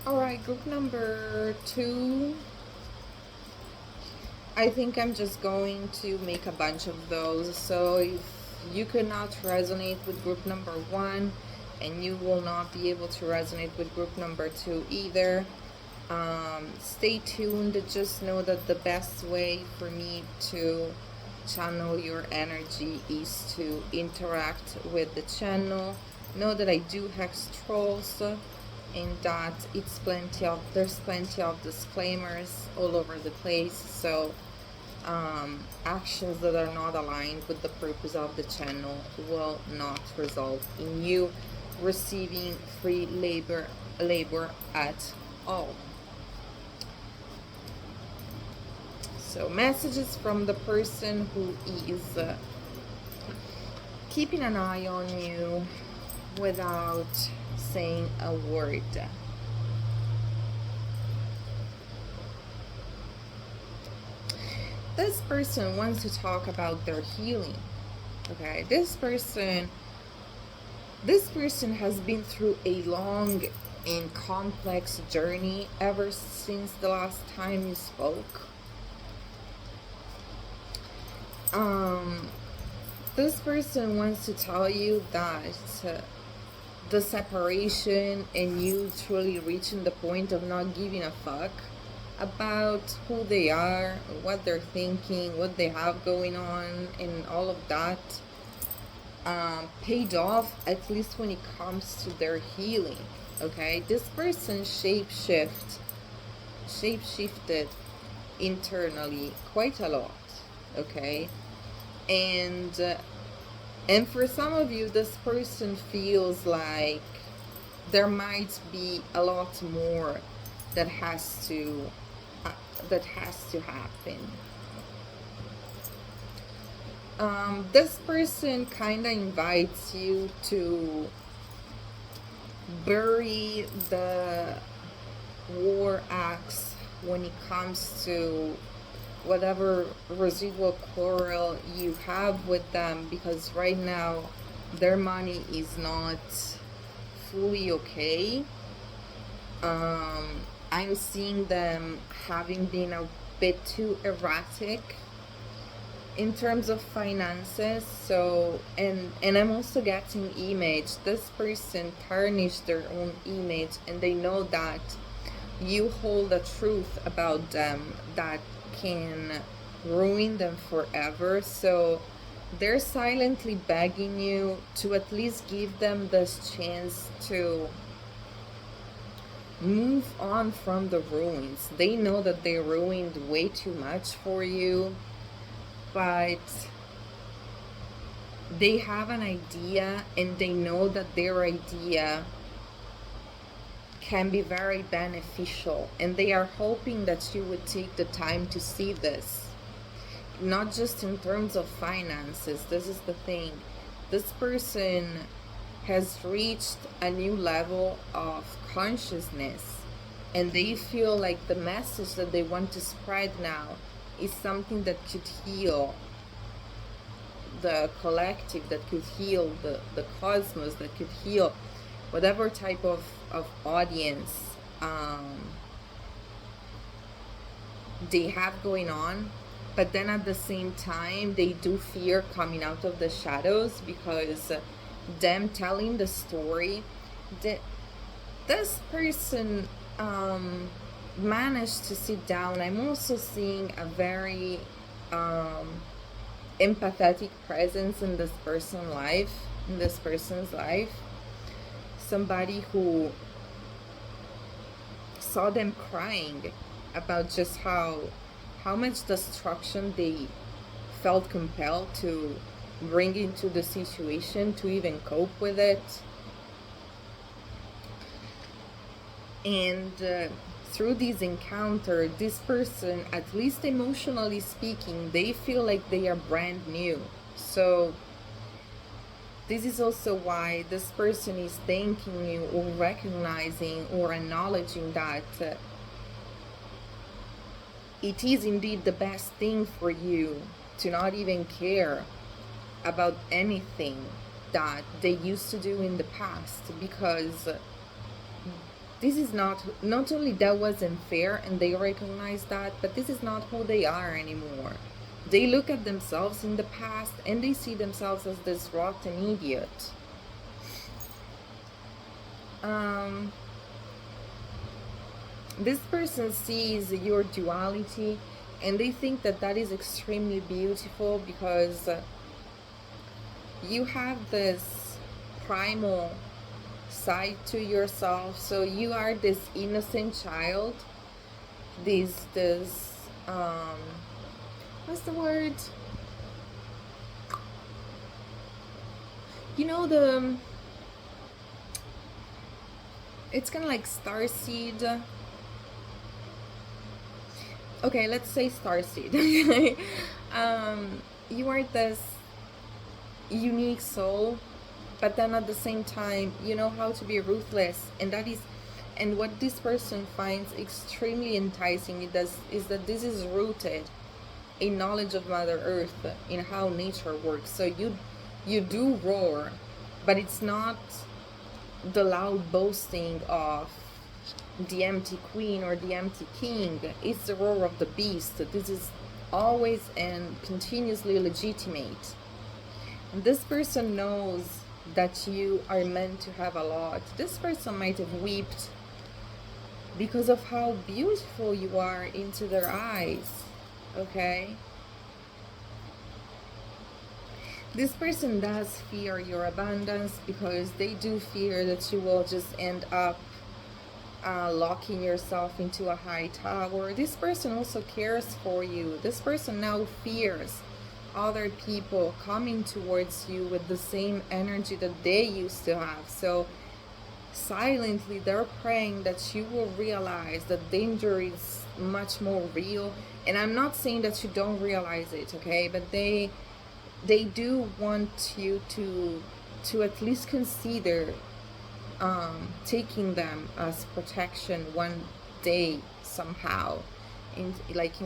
Alright, group number 2. I think I'm just going to make a bunch of those. So if you could not resonate with group number 1, and you will not be able to resonate with group number 2 either, stay tuned. Just know that the best way for me to channel your energy is to interact with the channel. Know that I do hex trolls, and that there's plenty of disclaimers all over the place. So actions that are not aligned with the purpose of the channel will not result in you receiving free labor at all. So messages from the person who is keeping an eye on you without saying a word. This person wants to talk about their healing. Okay, this person has been through a long and complex journey ever since the last time you spoke. This person wants to tell you that the separation and you truly reaching the point of not giving a fuck about who they are, what they're thinking, what they have going on, and all of that paid off, at least when it comes to their healing. Okay, this person shapeshifted internally quite a lot. Okay, and for some of you, this person feels like there might be a lot more that has to happen. This person kind of invites you to bury the war axe when it comes to whatever residual quarrel you have with them, because right now their money is not fully okay. I'm seeing them having been a bit too erratic in terms of finances. So and I'm also getting image. This person tarnished their own image, and they know that you hold a truth about them that can ruin them forever. So they're silently begging you to at least give them this chance to move on from the ruins. They know that they ruined way too much for you, but they have an idea, and they know that their idea can be very beneficial, and they are hoping that you would take the time to see this, not just in terms of finances. This is the thing. This person has reached a new level of consciousness, and they feel like the message that they want to spread now is something that could heal the collective, that could heal the cosmos, that could heal whatever type of audience they have going on. But then at the same time, they do fear coming out of the shadows, because them telling the story, that this person managed to sit down. I'm also seeing a very empathetic presence in this person's life. Somebody who saw them crying about just how much destruction they felt compelled to bring into the situation to even cope with it. And through this encounter, this person, at least emotionally speaking, they feel like they are brand new. So this is also why this person is thanking you, or recognizing or acknowledging that it is indeed the best thing for you to not even care about anything that they used to do in the past, because this is not only that wasn't fair and they recognize that, but this is not who they are anymore. They look at themselves in the past and they see themselves as this rotten idiot. This person sees your duality and they think that that is extremely beautiful, because you have this primal side to yourself. So you are this innocent child, this what's the word, you know, the, it's kind of like starseed. Okay, let's say starseed. You are this unique soul, but then at the same time you know how to be ruthless, and that is, and what this person finds extremely enticing is that this is rooted in knowledge of Mother Earth, in how nature works. So you do roar, but it's not the loud boasting of the empty queen or the empty king. It's the roar of the beast. This is always and continuously legitimate. And this person knows that you are meant to have a lot. This person might have wept because of how beautiful you are into their eyes. Okay? This person does fear your abundance, because they do fear that you will just end up locking yourself into a high tower. This person also cares for you. This person now fears other people coming towards you with the same energy that they used to have. So silently they're praying that you will realize that danger is much more real. And I'm not saying that you don't realize it, okay, but they do want you to at least consider taking them as protection one day somehow, in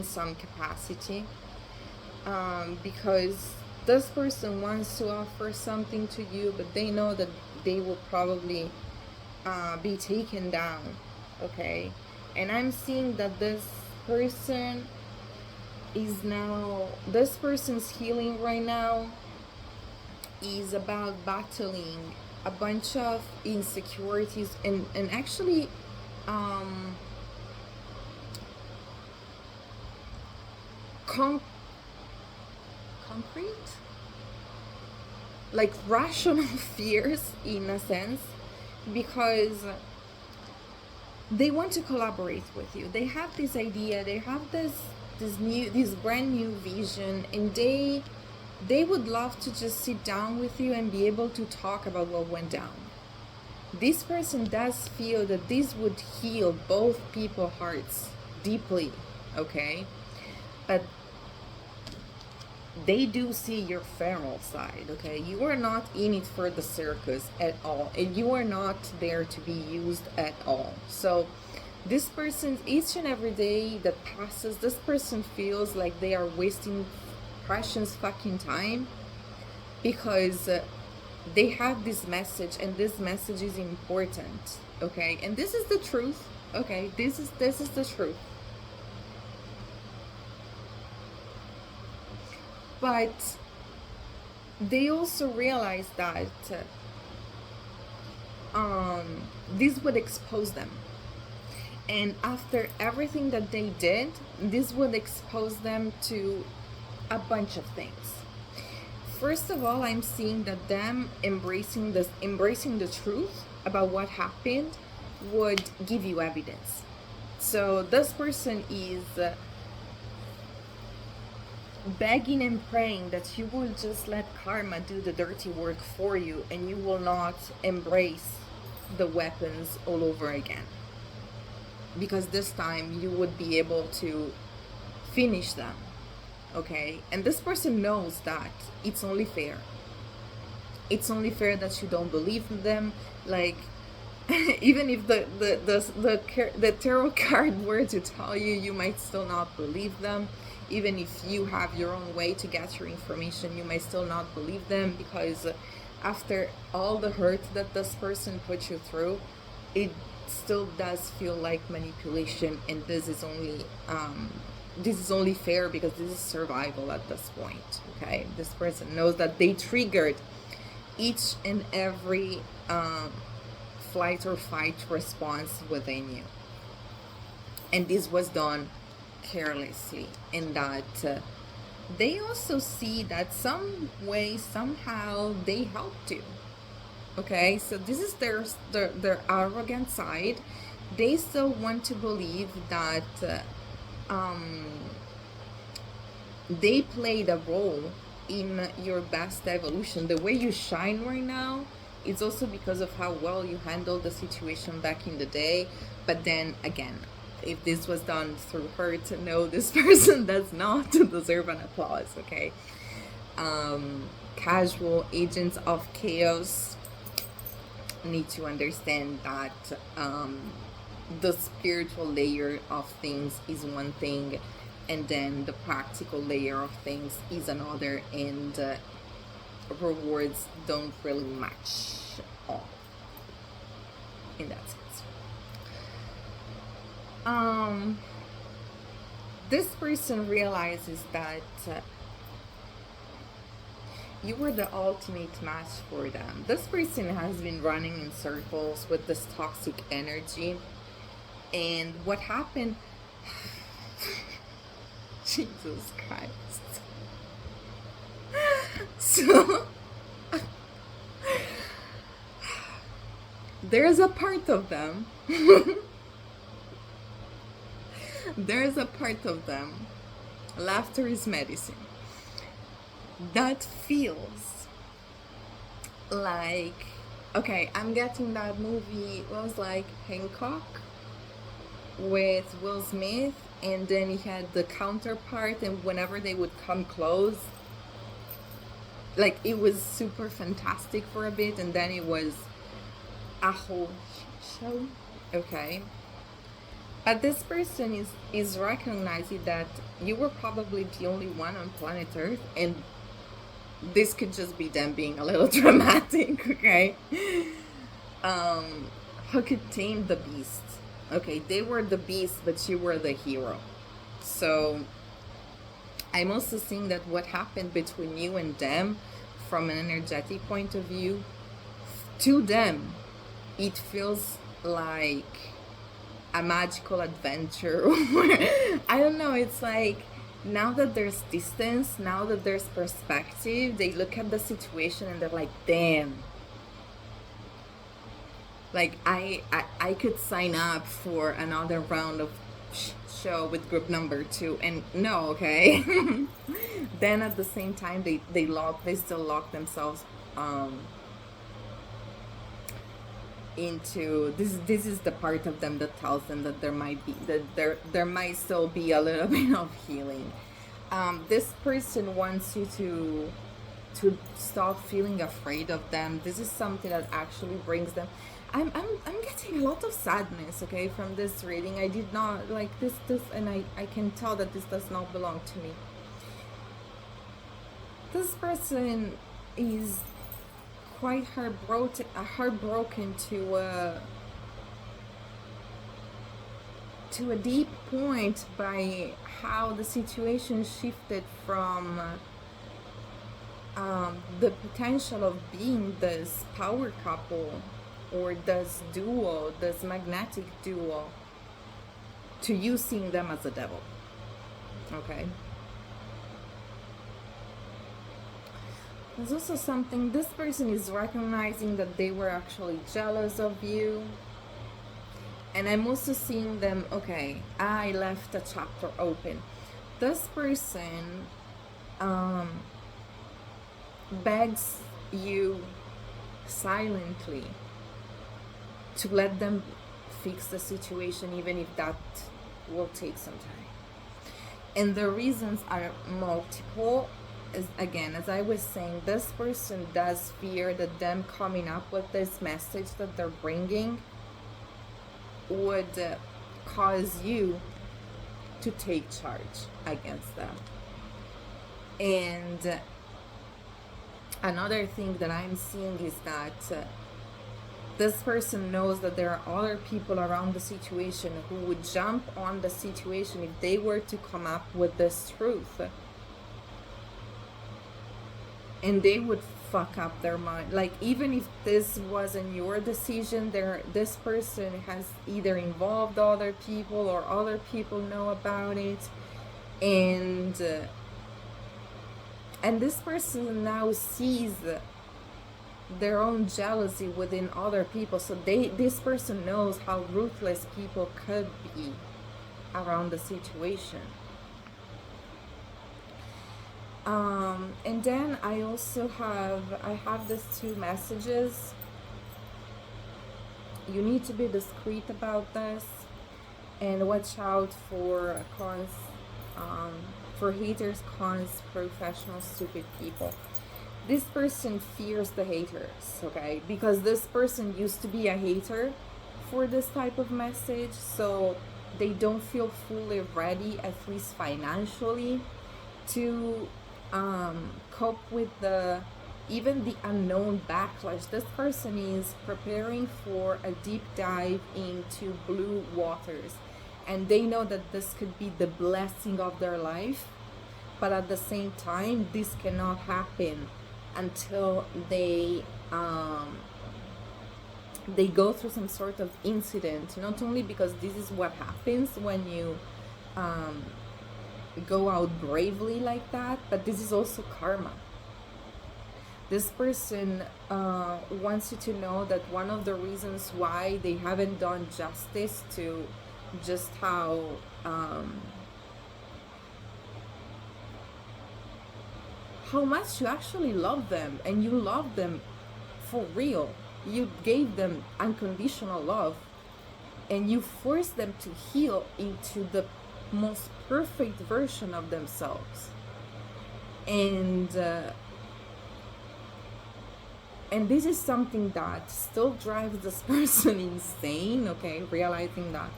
some capacity, because this person wants to offer something to you, but they know that they will probably be taken down. Okay, and I'm seeing that this person's healing right now is about battling a bunch of insecurities and actually concrete, like rational fears in a sense, because they want to collaborate with you. They have this idea, they have this brand new vision, and they would love to just sit down with you and be able to talk about what went down. This person does feel that this would heal both people's hearts deeply, okay? But they do see your feral side, okay? You are not in it for the circus at all, and you are not there to be used at all. So this person, each and every day that passes, this person feels like they are wasting precious fucking time, because they have this message, and this message is important, okay? And this is the truth, okay? This is the truth. But they also realize that this would expose them. And after everything that they did, this would expose them to a bunch of things. First of all, I'm seeing that them embracing the truth about what happened would give you evidence. So this person is begging and praying that you will just let karma do the dirty work for you, and you will not embrace the weapons all over again, because this time you would be able to finish them, okay? And this person knows that it's only fair that you don't believe in them. Like, even if the tarot card were to tell you, you might still not believe them. Even if you have your own way to get your information, you might still not believe them, because after all the hurt that this person put you through, it's still does feel like manipulation, and this is only fair because this is survival at this point. Okay, this person knows that they triggered each and every flight or fight response within you, and this was done carelessly, and that they also see that some way, somehow, they helped you. Okay, so this is their arrogant side. They still want to believe that they played a role in your best evolution. The way you shine right now, it's also because of how well you handled the situation back in the day. But then again, if this was done through hurt, no, this person does not deserve an applause. Okay, casual agents of chaos need to understand that the spiritual layer of things is one thing, and then the practical layer of things is another, and rewards don't really match all in that sense. This person realizes that you were the ultimate match for them. This person has been running in circles with this toxic energy. And what happened? Jesus Christ. So, there's a part of them. There's a part of them. Laughter is medicine. That feels like, okay, I'm getting that movie, what was like Hancock with Will Smith, and then he had the counterpart, and whenever they would come close, like it was super fantastic for a bit, and then it was a whole show. Okay, but this person is recognizing that you were probably the only one on planet Earth, and this could just be them being a little dramatic. Okay, who could tame the beast? Okay, they were the beast, but you were the hero. So I'm also seeing that what happened between you and them, from an energetic point of view, to them, it feels like a magical adventure. I don't know, it's like, now that there's distance, now that there's perspective, they look at the situation and they're like, damn, like I could sign up for another round of show with group number 2, and no, okay. Then at the same time, they still lock themselves into this is the part of them that tells them that there might still be a little bit of healing. This person wants you to stop feeling afraid of them. This is something that actually brings them. I'm getting a lot of sadness, okay, from this reading. I did not like this, and I can tell that this does not belong to me. This person is quite heartbroken to a deep point by how the situation shifted from the potential of being this power couple, or this duo, this magnetic duo, to you seeing them as a devil. Okay. There's also something, this person is recognizing that they were actually jealous of you. And I'm also seeing them, okay, I left a chapter open. This person begs you silently to let them fix the situation, even if that will take some time. And the reasons are multiple. Again, as I was saying, this person does fear that them coming up with this message that they're bringing would cause you to take charge against them. And another thing that I'm seeing is that this person knows that there are other people around the situation who would jump on the situation if they were to come up with this truth, and they would fuck up their mind. Like, even if this wasn't your decision, this person has either involved other people or other people know about it, and this person now sees their own jealousy within other people. So this person knows how ruthless people could be around the situation. And then I have these two messages. You need to be discreet about this, and watch out for haters, cons, professional, stupid people. This person fears the haters, okay? Because this person used to be a hater for this type of message, so they don't feel fully ready, at least financially, to cope with even the unknown backlash. This person is preparing for a deep dive into blue waters, and they know that this could be the blessing of their life, but at the same time, this cannot happen until they go through some sort of incident. Not only because this is what happens when you go out bravely like that, but this is also karma. This person wants you to know that one of the reasons why they haven't done justice to just how much you actually love them, and you love them for real. You gave them unconditional love, and you forced them to heal into the most perfect version of themselves. And this is something that still drives this person insane, okay? Realizing that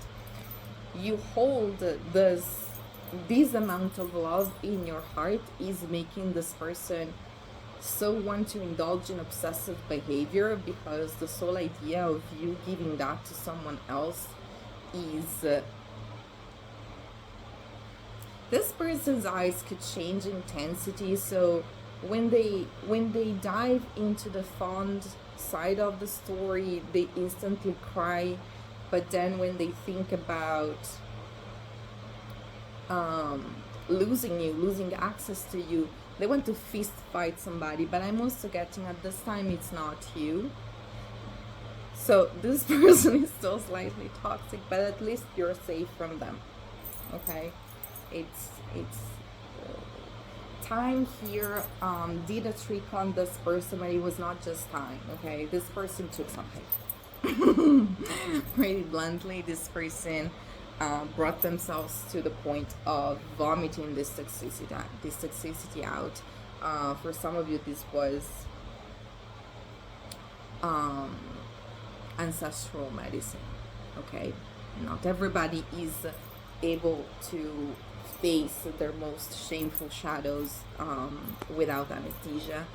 you hold this amount of love in your heart is making this person so want to indulge in obsessive behavior, because the sole idea of you giving that to someone else is this person's eyes could change intensity. So when they dive into the fond side of the story, they instantly cry. But then when they think about losing access to you, they want to fist fight somebody. But I'm also getting at this time it's not you. So this person is still slightly toxic, but at least you're safe from them, okay? It's time here did a trick on this person, but it was not just time, okay? This person took something. Pretty bluntly, this person brought themselves to the point of vomiting this toxicity out. For some of you, this was ancestral medicine, okay? Not everybody is able to face their most shameful shadows without anesthesia.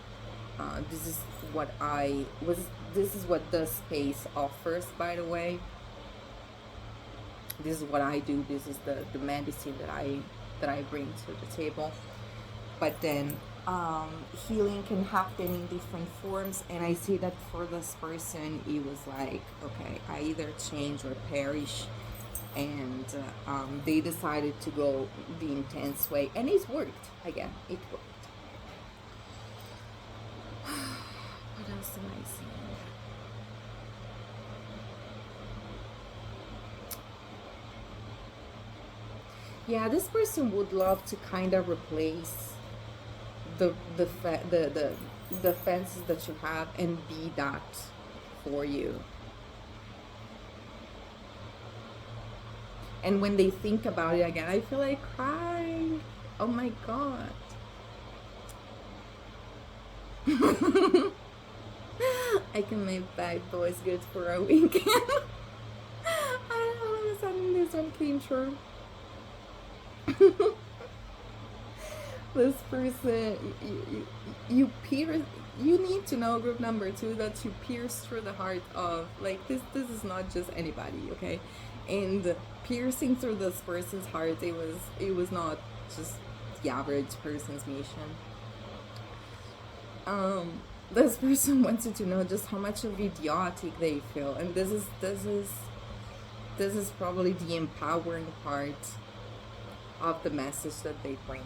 This is what the space offers, by the way. This is what I do. This is the medicine that I bring to the table. But then healing can happen in different forms, and I see that for this person it was like, okay, I either change or perish. And they decided to go the intense way, and it worked. Again, it worked. What else am I seeing? Yeah, this person would love to kind of replace the fences that you have and be that for you. And when they think about it again, I feel like crying. Oh my god. I can make bad boys good for a weekend. All of a sudden this one came true. this person, you pierce, you need to know, group number two, that you pierce through the heart of, like, this is not just anybody, okay? And piercing through this person's heart, it was not just the average person's mission. This person wanted to know just how much of idiotic they feel, and this is probably the empowering part of the message that they bring.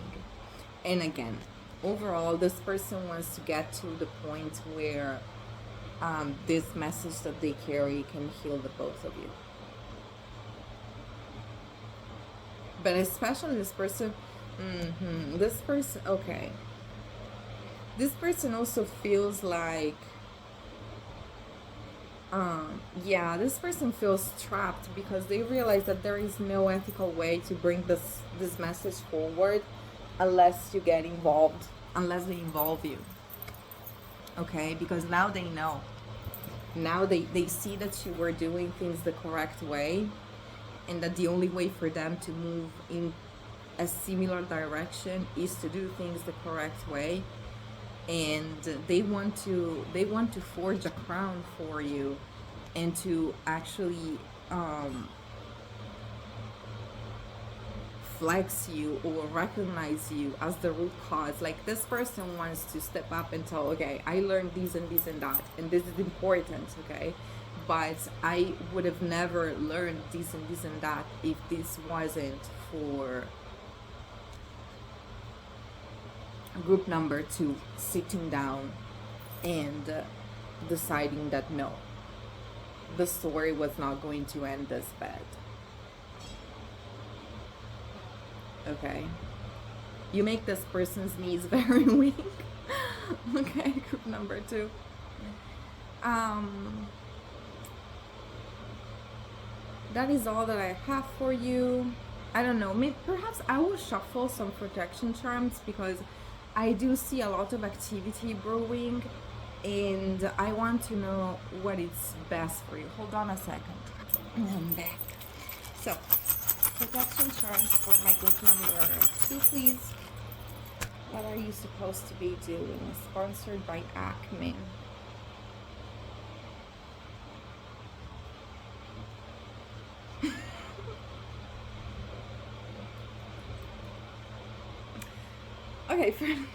And again, overall, this person wants to get to the point where this message that they carry can heal the both of you. But especially this person, okay. This person also feels like, yeah, this person feels trapped because they realize that there is no ethical way to bring this message forward unless you get involved, unless they involve you. Okay, because now they know. Now they see that you were doing things the correct way, and that the only way for them to move in a similar direction is to do things the correct way. And they want to forge a crown for you, and to actually flex you or recognize you as the root cause. Like, this person wants to step up and tell, okay, I learned this and this and that, and this is important, okay, but I would have never learned this and this and that if this wasn't for group number two sitting down and deciding that no, the story was not going to end this bad. Okay, you make this person's knees very weak. Okay, group number two. That is all that I have for you. I don't know, maybe perhaps I will shuffle some protection charms, because I do see a lot of activity brewing, and I want to know what is best for you. Hold on a second. I'm back. So, protection charms for my group number two, please. What are you supposed to be doing? Sponsored by Acme. Okay, friend.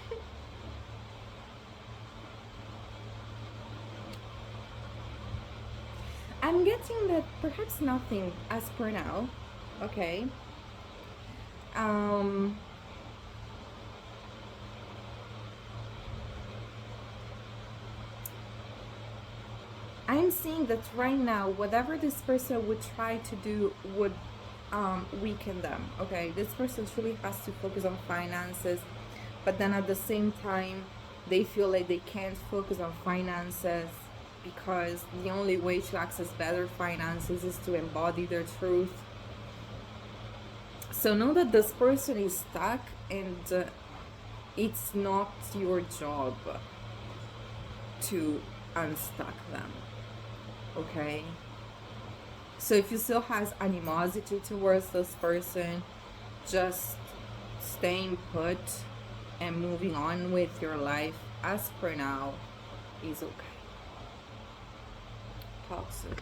I'm getting that perhaps nothing as per now. Okay. I'm seeing that right now, whatever this person would try to do would weaken them. Okay, this person truly has to focus on finances, but then at the same time, they feel like they can't focus on finances because the only way to access better finances is to embody their truth. So know that this person is stuck, and it's not your job to unstuck them. Okay, so if you still has animosity towards this person, just staying put and moving on with your life as per now is okay. Talk soon.